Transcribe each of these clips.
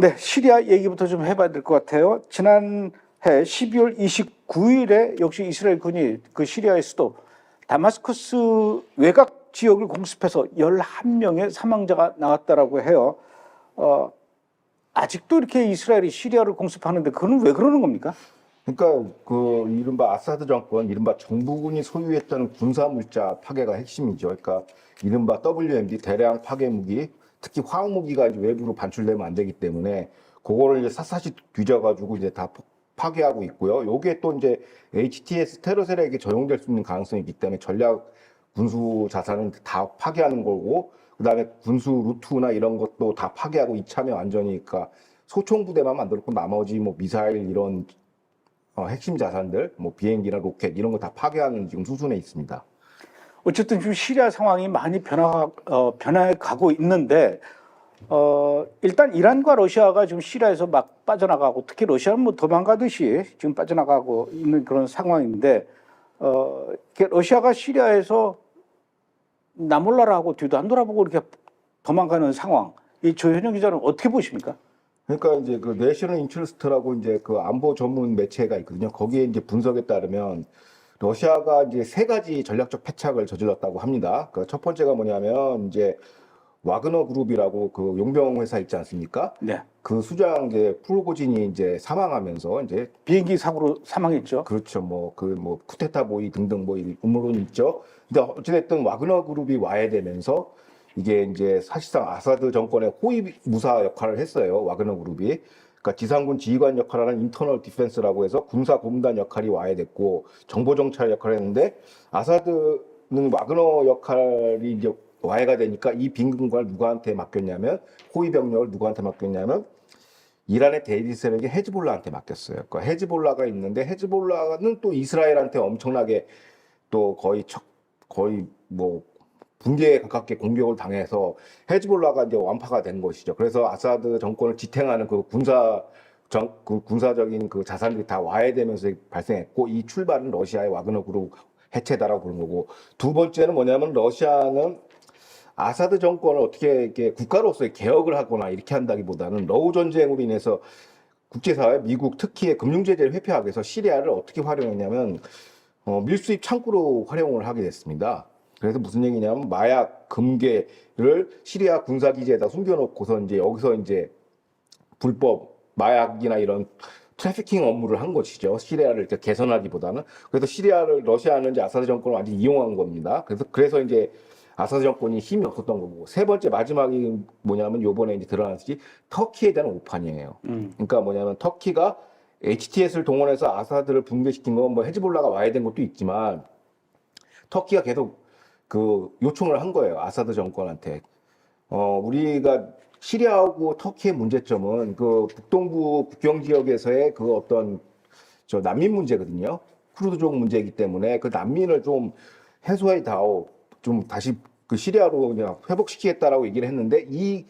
네, 시리아 얘기부터 좀 해봐야 될 것 같아요. 지난해 12월 29일에 역시 이스라엘 군이 그 시리아의 수도 다마스커스 외곽 지역을 공습해서 11명의 사망자가 나왔다라고 해요. 아직도 이렇게 이스라엘이 시리아를 공습하는데 그건 왜 그러는 겁니까? 그러니까 그 이른바 아사드 정권, 이른바 정부군이 소유했던 군사 물자 파괴가 핵심이죠. 그러니까 이른바 WMD 대량 파괴 무기, 특히 화학 무기가 이제 외부로 반출되면 안 되기 때문에 그거를 이제 샅샅이 뒤져가지고 이제 다 파괴하고 있고요. 요게 또 이제 HTS 테러 세력에게 적용될 수 있는 가능성이 있기 때문에 전략 군수 자산은 다 파괴하는 거고, 그다음에 군수 루트나 이런 것도 다 파괴하고 이참에 완전히 그러니까 소총 부대만 만들었고 나머지 뭐 미사일 이런 핵심 자산들, 뭐 비행기나 로켓 이런 거 다 파괴하는 지금 수준에 있습니다. 어쨌든 지금 시리아 상황이 많이 변화해 가고 있는데, 일단 이란과 러시아가 지금 시리아에서 막 빠져나가고, 특히 러시아는 뭐 도망가듯이 지금 빠져나가고 있는 그런 상황인데, 러시아가 시리아에서 나 몰라라 하고 뒤도 안 돌아보고 이렇게 도망가는 상황, 이 조현영 기자는 어떻게 보십니까? 그러니까 이제 그 내셔널 인트러스트라고 이제 그 안보 전문 매체가 있거든요. 거기에 이제 분석에 따르면 러시아가 이제 세 가지 전략적 패착을 저질렀다고 합니다. 그 첫 번째가 뭐냐면 이제 와그너 그룹이라고 그 용병 회사 있지 않습니까? 네. 그 수장 이제 프로고진이 이제 사망하면서 이제 비행기 사고로 사망했죠. 그렇죠. 뭐 그 뭐 쿠데타 모의 등등 뭐 음모론이 있죠. 근데 어찌됐든 와그너 그룹이 와야 되면서 이게 이제 사실상 아사드 정권의 호위 무사 역할을 했어요. 와그너 그룹이. 그러니까 지상군 지휘관 역할을 하는 인터널 디펜스라고 해서 군사 고문단 역할이 와야 됐고 정보 정찰 역할을 했는데 아사드는 와그너 역할이 이제 와해가 되니까 이 빈 공간을 누구한테 맡겼냐면 호위 병력을 누구한테 맡겼냐면 이란의 대리 세력이 헤즈볼라한테 맡겼어요. 그러니까 헤즈볼라가 있는데 헤즈볼라는 또 이스라엘한테 엄청나게 또 거의 뭐 붕괴에 가깝게 공격을 당해서 헤즈볼라가 이제 완파가 된 것이죠. 그래서 아사드 정권을 지탱하는 그 군사적인 그 자산들이 다 와해되면서 발생했고, 이 출발은 러시아의 와그너 그룹 해체다라고 보는 거고, 두 번째는 뭐냐면 러시아는 아사드 정권을 어떻게 이렇게 국가로서의 개혁을 하거나 이렇게 한다기보다는 러우 전쟁으로 인해서 국제사회, 미국, 특히의 금융제재를 회피하기 위해서 시리아를 어떻게 활용했냐면 밀수입 창구로 활용을 하게 됐습니다. 그래서 무슨 얘기냐면 마약, 금괴를 시리아 군사기지에다 숨겨놓고서 이제 여기서 이제 불법 마약이나 이런 트래피킹 업무를 한 것이죠. 시리아를 이렇게 개선하기보다는. 그래서 러시아는 이제 아사드 정권을 완전히 이용한 겁니다. 그래서 이제 아사드 정권이 힘이 없었던 거고, 세 번째 마지막이 뭐냐면 요번에 이제 드러났듯이 터키에 대한 오판이에요. 그러니까 뭐냐면 터키가 HTS를 동원해서 아사드를 붕괴시킨 건 뭐 헤즈볼라가 와야 된 것도 있지만 터키가 계속 그 요청을 한 거예요. 아사드 정권한테. 우리가 시리아하고 터키의 문제점은 그 북동부 국경 지역에서의 그 어떤 저 난민 문제거든요. 쿠르드족 문제이기 때문에 그 난민을 좀 해소해다오, 좀 다시 그 시리아로 그냥 회복시키겠다라고 얘기를 했는데 이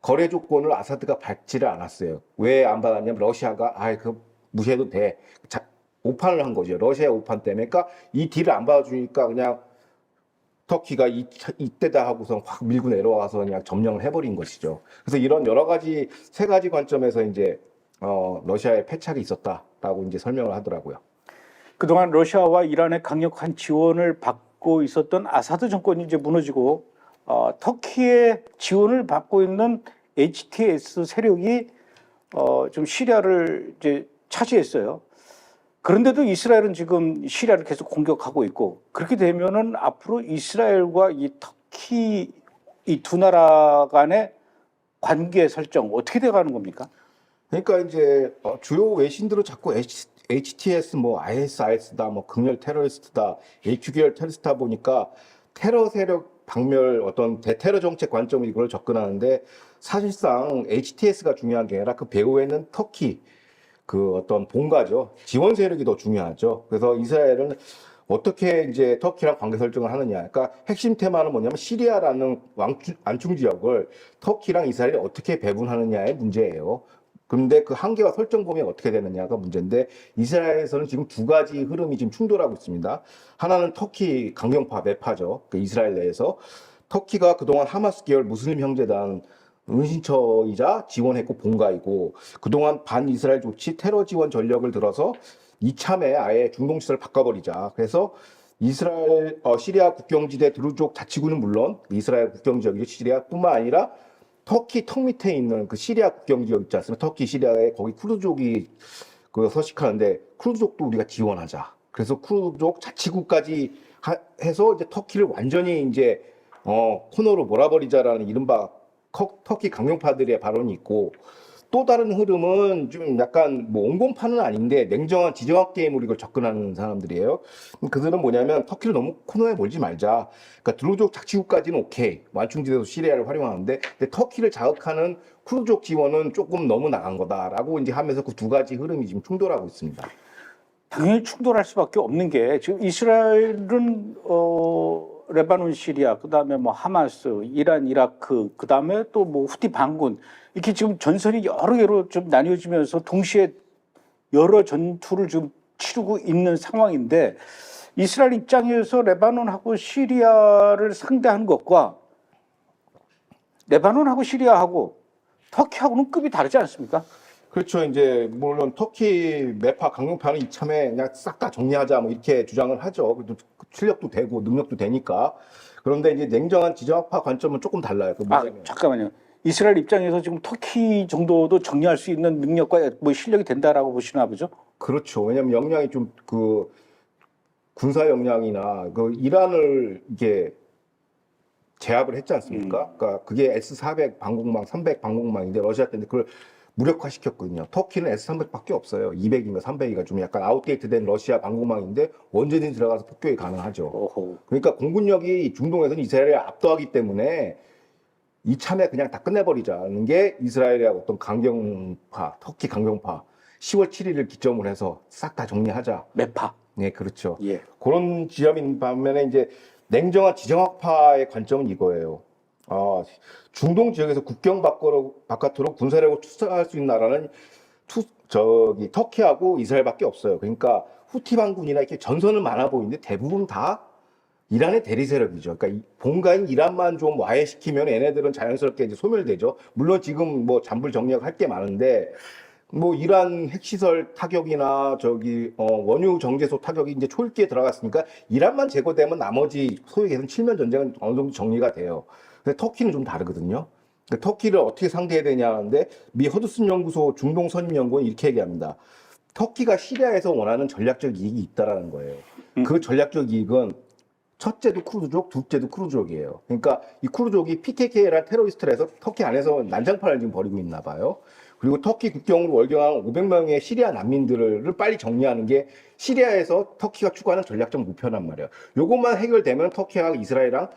거래 조건을 아사드가 받지를 않았어요. 왜 안 받았냐면 러시아가 그 무시해도 돼. 오판을 한 거죠. 러시아의 오판 때문에. 그러니까 이 딜을 안 받아주니까 그냥 터키가 이때다 하고서 확 밀고 내려와서 그냥 점령을 해버린 것이죠. 그래서 이런 여러 가지 세 가지 관점에서 이제 러시아의 패착이 있었다라고 이제 설명을 하더라고요. 그동안 러시아와 이란의 강력한 지원을 받고 있었던 아사드 정권이 이제 무너지고 터키의 지원을 받고 있는 HTS 세력이 좀 시리아를 이제 차지했어요. 그런데도 이스라엘은 지금 시리아를 계속 공격하고 있고, 그렇게 되면은 앞으로 이스라엘과 이 터키 이 두 나라 간의 관계 설정 어떻게 돼가는 겁니까? 그러니까 이제 주요 외신들은 자꾸 HTS 뭐 ISIS다, 뭐 극렬 테러리스트다, HQ결 테러리스트다 보니까 테러 세력 박멸 어떤 대테러 정책 관점으로 이걸 접근하는데, 사실상 HTS가 중요한 게 아니라 그 배후에는 터키 그 어떤 본가죠. 지원 세력이 더 중요하죠. 그래서 이스라엘은 어떻게 이제 터키랑 관계 설정을 하느냐. 그러니까 핵심 테마는 뭐냐면 시리아라는 안중 지역을 터키랑 이스라엘이 어떻게 배분하느냐의 문제예요. 그런데 그 한계와 설정 범위가 어떻게 되느냐가 문제인데, 이스라엘에서는 지금 두 가지 흐름이 지금 충돌하고 있습니다. 하나는 터키 강경파 매파죠. 그 이스라엘 내에서 터키가 그동안 하마스 계열 무슬림 형제단을 은신처이자 지원했고 본가이고 그동안 반이스라엘 조치 테러 지원 전력을 들어서 이참에 아예 중동 시설을 바꿔버리자. 그래서 이스라엘 시리아 국경지대 드루족 자치구는 물론 이스라엘 국경 지역이 시리아뿐만 아니라 터키 턱 밑에 있는 그 시리아 국경 지역 있지 않습니까? 터키 시리아에 거기 쿠르족이 그 서식하는데 쿠르족도 우리가 지원하자. 그래서 쿠르족 자치구까지 해서 이제 터키를 완전히 이제 코너로 몰아버리자라는 이른바 터키 강경파들의 발언이 있고 또 다른 흐름은 좀 약간 뭐 온건파는 아닌데 냉정한 지정학 게임으로 이걸 접근하는 사람들이에요. 그들은 뭐냐면 터키를 너무 코너에 몰지 말자. 그러니까 드루족 자치구까지는 오케이. 완충지대도 시리아를 활용하는데 근데 터키를 자극하는 쿠르족 지원은 조금 너무 나간 거다라고 이제 하면서 그 두 가지 흐름이 지금 충돌하고 있습니다. 당연히 충돌할 수밖에 없는 게 지금 이스라엘은 레바논, 시리아, 그다음에 뭐 하마스, 이란, 이라크, 그다음에 또 뭐 후티 반군 이렇게 지금 전선이 여러 개로 좀 나뉘어지면서 동시에 여러 전투를 좀 치르고 있는 상황인데 이스라엘 입장에서 레바논하고 시리아를 상대하는 것과 레바논하고 시리아하고 터키하고는 급이 다르지 않습니까? 그렇죠. 이제 물론 터키 매파 강경파는 이참에 그냥 싹 다 정리하자 뭐 이렇게 주장을 하죠. 그래도 실력도 되고 능력도 되니까. 그런데 이제 냉정한 지정학파 관점은 조금 달라요. 그 뭐냐면 잠깐만요. 이스라엘 입장에서 지금 터키 정도도 정리할 수 있는 능력과 뭐 실력이 된다라고 보시나 보죠? 그렇죠. 왜냐하면 역량이 좀 그 군사 역량이나 그 이란을 이게 제압을 했지 않습니까? 그러니까 그게 S-400 방공망, 300 방공망인데 러시아 때인데 그걸 무력화시켰거든요. 터키는 S-300밖에 없어요. 200인가 300이가 좀 약간 아웃데이트된 러시아 방공망인데 언제든지 들어가서 폭격이 가능하죠. 오호. 그러니까 공군력이 중동에서는 이스라엘을 압도하기 때문에 이참에 그냥 다 끝내버리자는 게 이스라엘의 어떤 강경파, 터키 강경파 10월 7일을 기점으로 해서 싹 다 정리하자. 매파. 네, 그렇죠. 예. 그런 지점인 반면에 이제 냉정한 지정학파의 관점은 이거예요. 중동 지역에서 국경 바깥으로 군사력을 투사할 수 있는 나라는 터키하고 이스라엘밖에 없어요. 그러니까 후티 반군이나 이렇게 전선은 많아 보이는데 대부분 다 이란의 대리 세력이죠. 그러니까 본가인 이란만 좀 와해시키면 얘네들은 자연스럽게 이제 소멸되죠. 물론 지금 뭐 잔불 정리할 게 많은데 뭐 이란 핵시설 타격이나 원유 정제소 타격이 이제 초읽기에 들어갔으니까 이란만 제거되면 나머지 소위 얘기해서 칠면 전쟁은 어느 정도 정리가 돼요. 근데 터키는 좀 다르거든요. 근데 터키를 어떻게 상대해야 되냐는데 미 허드슨 연구소 중동 선임 연구원 이렇게 얘기합니다. 터키가 시리아에서 원하는 전략적 이익이 있다라는 거예요. 그 전략적 이익은 첫째도 쿠르족, 둘째도 쿠르족이에요. 그러니까 이 쿠르족이 PKK라는 테러리스트를 해서 터키 안에서 난장판을 지금 벌이고 있나 봐요. 그리고 터키 국경으로 월경한 500명의 시리아 난민들을 빨리 정리하는 게 시리아에서 터키가 추구하는 전략적 목표란 말이에요. 요것만 해결되면 터키와 이스라엘이랑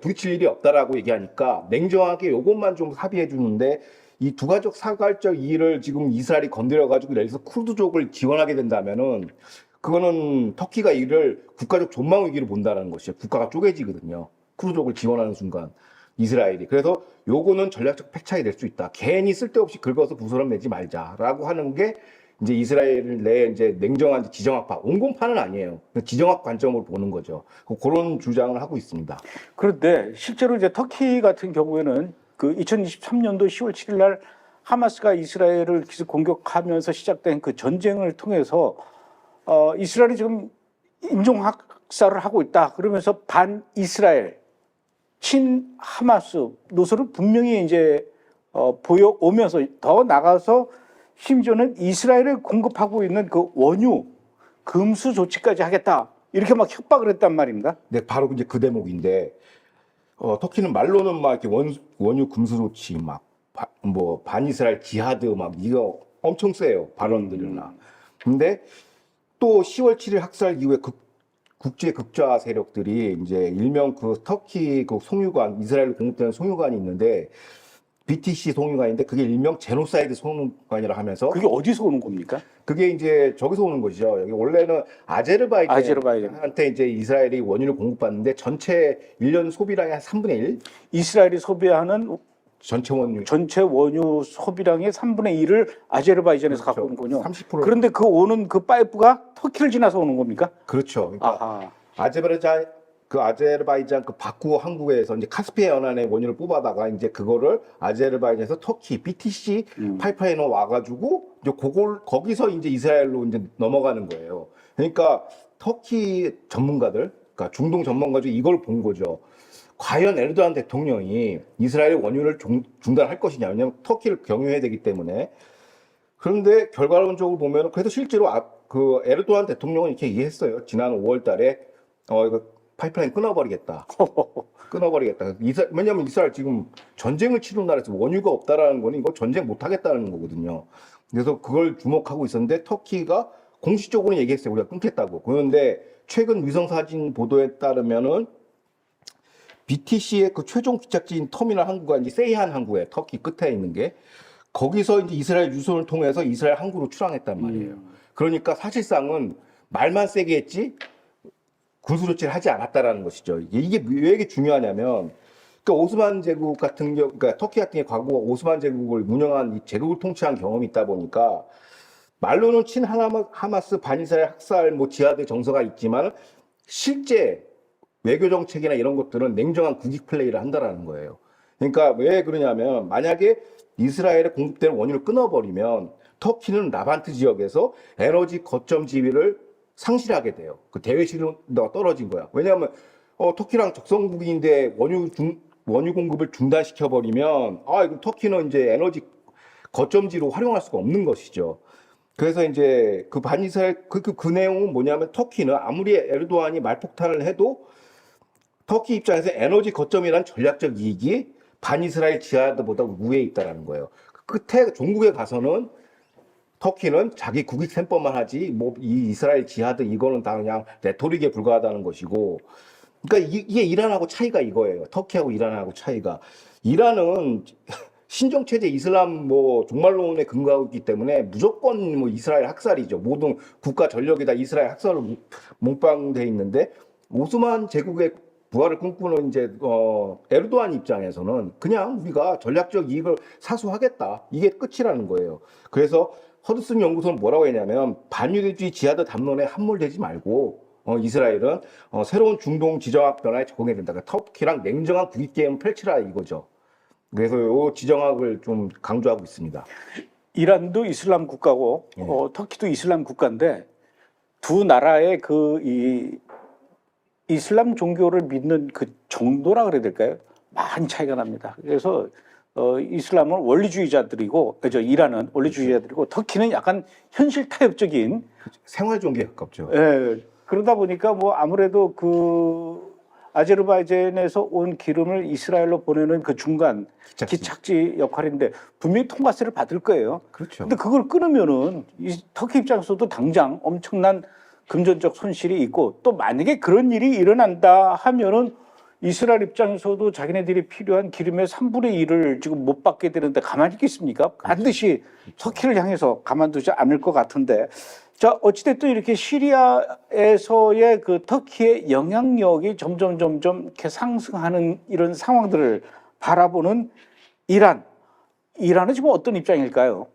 부딪힐 일이 없다라고 얘기하니까 냉정하게 요것만 좀 합의해 주는데 이 두 가족 사갈적 이의를 지금 이스라엘이 건드려가지고 예를 들어서 쿠르드족을 지원하게 된다면은 그거는 터키가 이를 국가적 존망 위기로 본다는 것이에요. 국가가 쪼개지거든요. 쿠르족을 지원하는 순간 이스라엘이. 그래서 요거는 전략적 패착이 될 수 있다. 괜히 쓸데없이 긁어서 부스럼 내지 말자라고 하는 게 이제 이스라엘 내 이제 냉정한 지정학파, 온건파는 아니에요. 지정학 관점으로 보는 거죠. 그런 주장을 하고 있습니다. 그런데 실제로 이제 터키 같은 경우에는 그 2023년도 10월 7일 날 하마스가 이스라엘을 기습 공격하면서 시작된 그 전쟁을 통해서 이스라엘이 지금 인종학살을 하고 있다. 그러면서 반 이스라엘, 친 하마스 노선을 분명히 이제 보여오면서 더 나가서 심지어는 이스라엘에 공급하고 있는 그 원유 금수 조치까지 하겠다. 이렇게 막 협박을 했단 말입니다. 네, 바로 이제 그 대목인데 터키는 말로는 막 이렇게 원유 금수 조치 뭐 반이스라엘 지하드 막 이거 엄청 세요. 발언들이나. 근데 또 10월 7일 학살 이후에 국제 극좌 세력들이 이제 일명 그 터키 그 송유관, 이스라엘 공급되는 송유관이 있는데 BTC 송유관인데 그게 일명 제노사이드 송유관이라 하면서 그게 어디서 오는 겁니까? 그게 이제 저기서 오는 거죠. 여기 원래는 아제르바이잔한테 이제 이스라엘이 원유를 공급받는데 전체 1년 소비량의 한 3분의 1? 이스라엘이 소비하는 전체 원유 소비량의 3분의 1을 아제르바이잔에서 그렇죠. 갖고 오는군요. 30%. 그런데 그 오는 그 파이프가 터키를 지나서 오는 겁니까? 그렇죠. 그러니까 아하. 아제르바이잔 그 아제르바이잔 그 바쿠 항구에서 이제 카스피해 연안의 원유를 뽑아다가 이제 그거를 아제르바이잔에서 터키 BTC 파이프라인으로 와가지고 이제 그걸 거기서 이제 이스라엘로 이제 넘어가는 거예요. 그러니까 터키 전문가들, 그러니까 중동 전문가들이 이걸 본 거죠. 과연 에르도안 대통령이 이스라엘 원유를 중단할 것이냐. 왜냐하면 터키를 경유해야 되기 때문에. 그런데 결과론적으로 보면 그래도 실제로 그 에르도안 대통령은 이렇게 얘기했어요. 지난 5월 달에 이거 파이프라인 끊어버리겠다. 끊어버리겠다. 왜냐하면 이스라엘 지금 전쟁을 치른 나라에서 원유가 없다라는 거는 이거 전쟁 못 하겠다는 거거든요. 그래서 그걸 주목하고 있었는데 터키가 공식적으로 얘기했어요. 우리가 끊겠다고. 그런데 최근 위성사진 보도에 따르면은 BTC의 그 최종 기착지인 터미널 항구가 이제 세이한 항구에 터키 끝에 있는 게 거기서 이제 이스라엘 유선을 통해서 이스라엘 항구로 출항했단 말이에요. 그러니까 사실상은 말만 세게 했지 군수 조치를 하지 않았다라는 것이죠. 이게 왜 이게 중요하냐면, 그러니까 오스만 제국 같은 경우, 그러니까 터키 같은 게 과거 오스만 제국을 운영한 이 제국을 통치한 경험이 있다 보니까 말로는 하마스 반이스라엘 학살 뭐 지하드 정서가 있지만 실제 외교 정책이나 이런 것들은 냉정한 국익 플레이를 한다라는 거예요. 그러니까 왜 그러냐면 만약에 이스라엘에 공급되는 원유를 끊어버리면 터키는 라반트 지역에서 에너지 거점 지위를 상실하게 돼요. 그 대외 신뢰도가 떨어진 거야. 왜냐하면 터키랑 적성국인데 원유 공급을 중단시켜 버리면 이거 터키는 이제 에너지 거점지로 활용할 수가 없는 것이죠. 그래서 이제 그 반이스라엘 그 내용은 뭐냐면 터키는 아무리 에르도안이 말폭탄을 해도 터키 입장에서 에너지 거점이란 전략적 이익이 반이스라엘 지하드보다 우위에 있다라는 거예요. 끝에 종국에 가서는 터키는 자기 국익 셈법만 하지 뭐 이 이스라엘 지하드 이거는 다 그냥 레토릭에 불과하다는 것이고, 그러니까 이게 이란하고 차이가 이거예요. 터키하고 이란하고 차이가, 이란은 신정 체제 이슬람 뭐 종말론에 근거하고 있기 때문에 무조건 뭐 이스라엘 학살이죠. 모든 국가 전력이 다 이스라엘 학살로 몽빵돼 있는데 오스만 제국의 부활을 꿈꾸는 이제 에르도안 입장에서는 그냥 우리가 전략적 이익을 사수하겠다, 이게 끝이라는 거예요. 그래서 허드슨 연구소는 뭐라고 했냐면 반유대주의 지하드 담론에 함몰되지 말고 이스라엘은 새로운 중동 지정학 변화에 적응해야 된다. 그러니까 터키랑 냉정한 국익 게임을 펼치라 이거죠. 그래서 이 지정학을 좀 강조하고 있습니다. 이란도 이슬람 국가고 터키도 이슬람 국가인데 두 나라의 이 이슬람 종교를 믿는 그 정도라 그래야 될까요? 많이 차이가 납니다. 그래서 이슬람은 원리주의자들이고, 이란은 원리주의자들이고, 터키는 약간 현실 타협적인 생활 종교에 가깝죠. 예, 그러다 보니까 뭐 아무래도 그 아제르바이잔에서 온 기름을 이스라엘로 보내는 그 중간 기착지 역할인데 분명히 통과세를 받을 거예요. 그렇죠. 근데 그걸 끊으면은 이 터키 입장에서도 당장 엄청난 금전적 손실이 있고, 또 만약에 그런 일이 일어난다 하면은 이스라엘 입장에서도 자기네들이 필요한 기름의 3분의 1을 지금 못 받게 되는데 가만히 있겠습니까? 반드시 터키를 향해서 가만두지 않을 것 같은데. 자, 어찌됐든 이렇게 시리아에서의 그 터키의 영향력이 점점 이렇게 상승하는 이런 상황들을 바라보는 이란은 지금 어떤 입장일까요?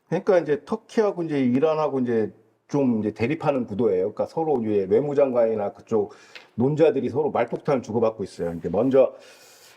그러니까 이제 터키하고 이제 이란하고 이제 좀 이제 대립하는 구도예요. 그러니까 서로 이제 외무장관이나 그쪽 논자들이 서로 말폭탄을 주고받고 있어요. 이제 먼저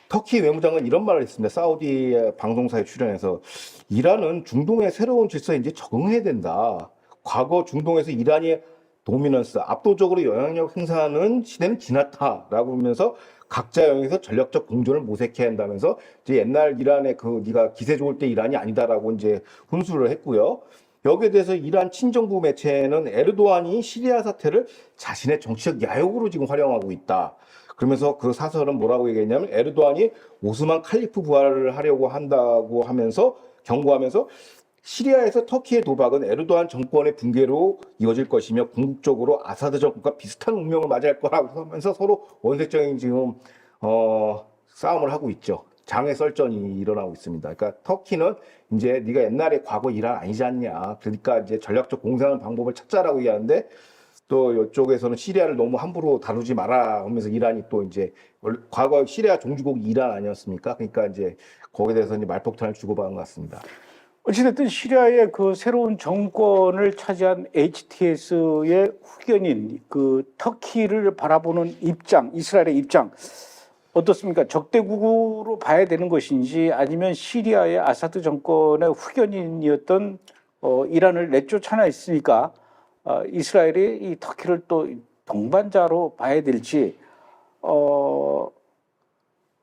터키 외무장관은 이런 말을 했습니다. 사우디 방송사에 출연해서 이란은 중동의 새로운 질서에 이제 적응해야 된다. 과거 중동에서 이란이 도미넌스, 압도적으로 영향력 행사하는 시대는 지났다라고 하면서 각자 영역에서 전략적 공존을 모색해야 한다면서 이제 옛날 이란의 그 네가 기세 좋을 때 이란이 아니다라고 이제 훈수를 했고요. 여기에 대해서 이란 친정부 매체는 에르도안이 시리아 사태를 자신의 정치적 야욕으로 지금 활용하고 있다. 그러면서 그 사설은 뭐라고 얘기했냐면 에르도안이 오스만 칼리프 부활을 하려고 한다고 하면서 경고하면서 시리아에서 터키의 도박은 에르도안 정권의 붕괴로 이어질 것이며 궁극적으로 아사드 정권과 비슷한 운명을 맞이할 거라고 하면서 서로 원색적인 지금 싸움을 하고 있죠. 장애 썰전이 일어나고 있습니다. 그러니까 터키는 이제 네가 옛날에 과거 이란 아니지 않냐. 그러니까 이제 전략적 공생하는 방법을 찾자라고 얘기하는데 또 이쪽에서는 시리아를 너무 함부로 다루지 마라 하면서 이란이 또 이제 과거 시리아 종주국이 이란 아니었습니까? 그러니까 이제 거기에 대해서 이제 말폭탄을 주고받은 것 같습니다. 어찌됐든 시리아의 그 새로운 정권을 차지한 HTS의 후견인 그 터키를 바라보는 입장, 이스라엘의 입장 어떻습니까? 적대국으로 봐야 되는 것인지 아니면 시리아의 아사드 정권의 후견인이었던 이란을 내쫓아나 있으니까 이스라엘이 이 터키를 또 동반자로 봐야 될지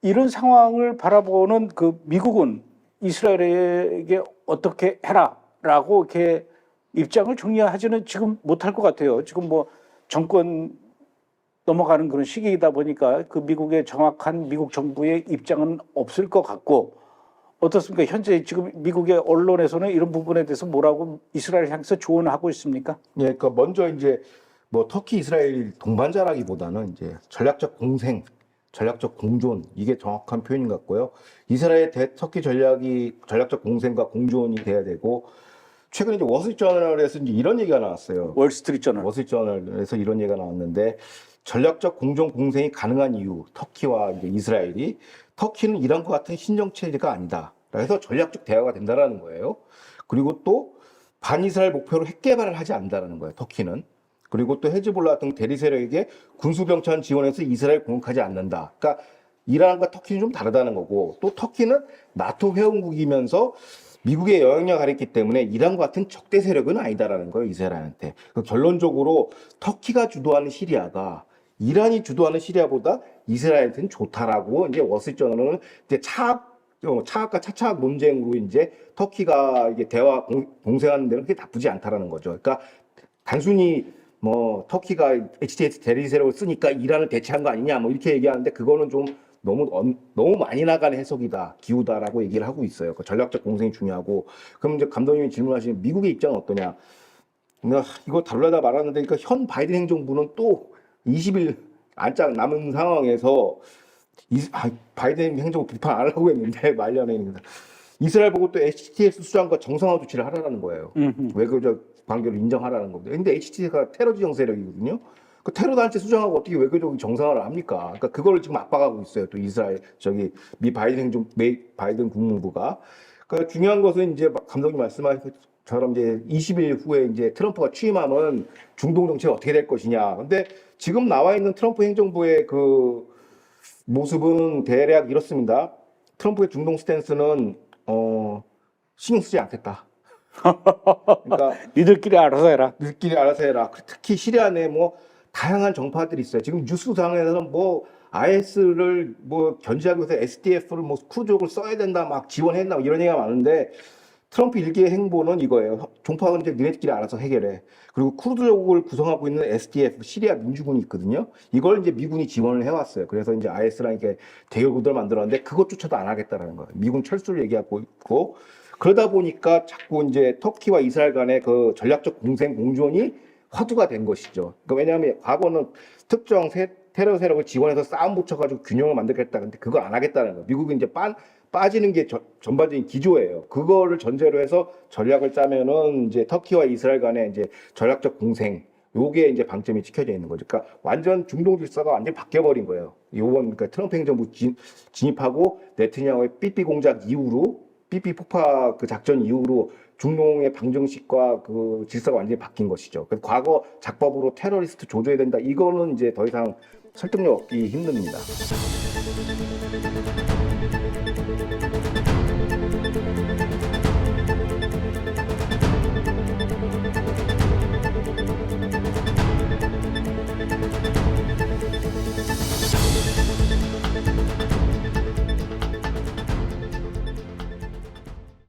이런 상황을 바라보는 그 미국은 이스라엘에게 어떻게 해라라고 이렇게 입장을 정리하지는 지금 못할 것 같아요. 지금 뭐 정권 넘어가는 그런 시기이다 보니까 그 미국의 정확한 미국 정부의 입장은 없을 것 같고 어떻습니까? 현재 지금 미국의 언론에서는 이런 부분에 대해서 뭐라고 이스라엘 향해서 조언하고 있습니까? 예, 그러니까 먼저 이제 뭐 터키 이스라엘 동반자라기보다는 이제 전략적 공생, 전략적 공존 이게 정확한 표현인 것 같고요. 이스라엘 터키 전략적 공생과 공존이 돼야 되고 최근에 이제 워스트리트저널에서 이제 이런 얘기가 나왔어요. 월스트리트저널. 워스트리트저널에서 이런 얘기가 나왔는데 전략적 공존 공생이 가능한 이유 터키와 이제 이스라엘이 터키는 이란과 같은 신정 체제가 아니다. 그래서 전략적 대화가 된다라는 거예요. 그리고 또 반이스라엘 목표로 핵 개발을 하지 않는다라는 거예요. 터키는. 그리고 또 헤즈볼라 등 대리 세력에게 군수병찬 지원해서 이스라엘 공격하지 않는다. 그러니까 이란과 터키는 좀 다르다는 거고 또 터키는 나토 회원국이면서 미국의 영향력을 가했기 때문에 이란과 같은 적대 세력은 아니다라는 거예요. 이스라엘한테. 결론적으로 터키가 주도하는 시리아가 이란이 주도하는 시리아보다 이스라엘한테는 좋다라고 이제 워스트리트저널은 이제 차악과 차차악 논쟁으로 이제 터키가 이게 대화 공생하는 데는 그렇게 나쁘지 않다라는 거죠. 그러니까 단순히 뭐 터키가 HTS 대리 세력을 쓰니까 이란을 대체한 거 아니냐 뭐 이렇게 얘기하는데 그거는 좀 너무 많이 나가는 해석이다, 기우다라고 얘기를 하고 있어요. 그 전략적 공생이 중요하고 그럼 이제 감독님이 질문하시는 미국의 입장은 어떠냐? 이거 다루려다 말았는데 그러니까 현 바이든 행정부는 또 20일 안짝 남은 상황에서 바이든 행정부 비판 안 하려고 했는데 말년에 이스라엘 보고 또 HTS 수장과 정상화 조치를 하라는 거예요. 외교적 관계를 인정하라는 겁니다. 근데 HTS가 테러 지정 세력이거든요. 그 테러 단체 수장하고 어떻게 외교적 정상화를 합니까? 그러니까 그걸 지금 압박하고 있어요. 또 이스라엘 바이든 국무부가. 그러니까 중요한 것은 이제 감독님 말씀하신 것처럼 이제 20일 후에 이제 트럼프가 취임하면 중동 정책이 어떻게 될 것이냐. 근데 지금 나와 있는 트럼프 행정부의 그 모습은 대략 이렇습니다. 트럼프의 중동 스탠스는 신경 쓰지 않겠다. 그러니까 니들끼리 알아서 해라. 니들끼리 알아서 해라. 특히 시리아 내 뭐 다양한 정파들이 있어요. 지금 뉴스상에서는 뭐 IS를 뭐 견제하기 위해서 SDF를 뭐 쿠르족을 써야 된다, 막 지원했나 뭐 이런 얘기가 많은데 트럼프 일기의 행보는 이거예요. 종파는 이제 니네들끼리 알아서 해결해. 그리고 쿠르족을 구성하고 있는 SDF 시리아 민주군이 있거든요. 이걸 이제 미군이 지원을 해왔어요. 그래서 이제 IS랑 이렇게 대결 구도를 만들었는데 그것조차도 안 하겠다라는 거예요. 미군 철수를 얘기하고 있고 그러다 보니까 자꾸 이제 터키와 이스라엘 간의 그 전략적 공생 공존이 화두가 된 것이죠. 그러니까 왜냐하면 과거는 특정 테러 세력을 지원해서 싸움 붙여가지고 균형을 만들겠다. 근데 그거 안 하겠다는 거예요. 미국은 이제 빠지는 게 전반적인 기조예요. 그거를 전제로 해서 전략을 짜면은 이제 터키와 이스라엘 간의 이제 전략적 공생, 요게 이제 방점이 찍혀져 있는 거죠. 그러니까 완전 중동 질서가 완전히 바뀌어버린 거예요. 요번 그러니까 트럼프 행정부 진입하고 네트냐후의 삐삐 공작 이후로 삐삐 폭파 그 작전 이후로 중동의 방정식과 그 질서가 완전히 바뀐 것이죠. 그래서 과거 작법으로 테러리스트 조져야 된다. 이거는 이제 더 이상 설득력 얻기 힘듭니다.